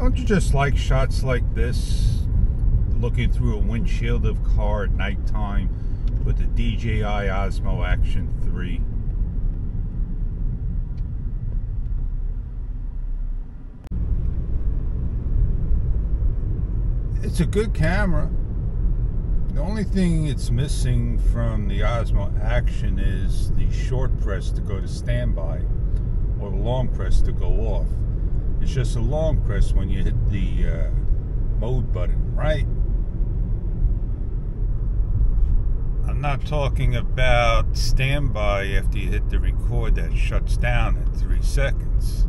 Don't you just like shots like this? Looking through a windshield of a car at nighttime with the DJI Osmo Action 3. It's a good camera. The only thing it's missing from the Osmo Action is the short press to go to standby or the long press to go off. It's just a long press when you hit the mode button, right? I'm not talking about standby after you hit the record that shuts down in 3 seconds.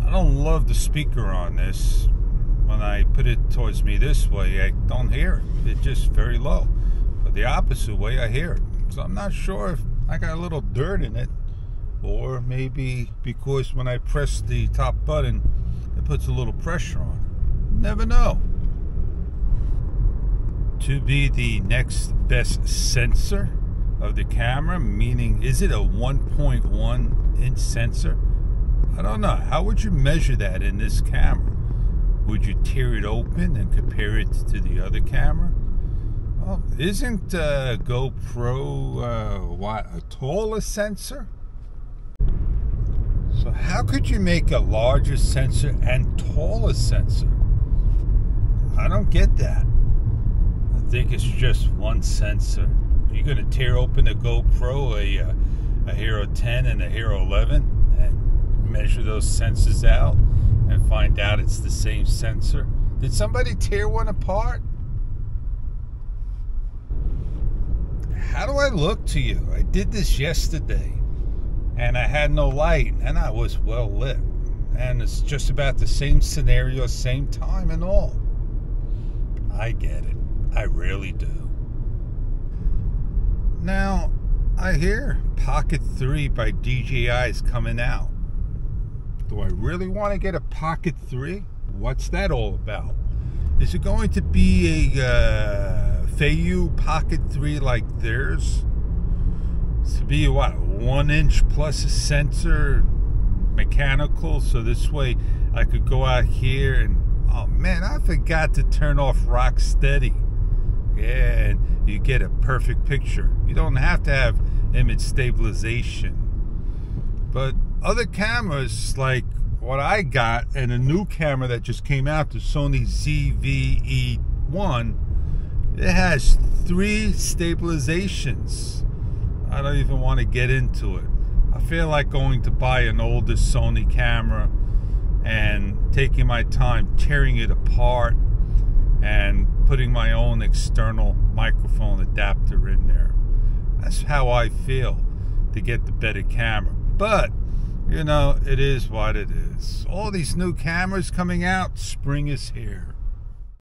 I don't love the speaker on this. When I put it towards me this way, I don't hear it. It's just very low. But the opposite way, I hear it. So I'm not sure if I got a little dirt in it, or maybe because when I press the top button, it puts a little pressure on it. Never know. To be the next best sensor of the camera, meaning is it a 1.1 inch sensor? I don't know. How would you measure that in this camera? Would you tear it open and compare it to the other camera? Well, isn't GoPro a taller sensor? So how could you make a larger sensor and taller sensor? I don't get that. I think it's just one sensor. You're going to tear open a GoPro, a Hero 10 and a Hero 11 and measure those sensors out and find out it's the same sensor? Did somebody tear one apart? How do I look to you? I did this yesterday and I had no light and I was well lit, and it's just about the same scenario, same time and all. I get it. I really do. Now, I hear Pocket 3 by DJI is coming out. Do I really want to get a Pocket 3? What's that all about? Is it going to be a Feiyu Pocket 3 like theirs? To be what, 1 inch plus a sensor, mechanical, so this way I could go out here and, oh man, I forgot to turn off rock steady. Yeah, and you get a perfect picture. You don't have to have image stabilization. But other cameras like what I got and a new camera that just came out, the Sony ZV-E1, it has 3 stabilizations. I don't even want to get into it. I feel like going to buy an older Sony camera and taking my time tearing it apart and putting my own external microphone adapter in there. That's how I feel to get the better camera. But, you know, it is what it is. All these new cameras coming out, spring is here.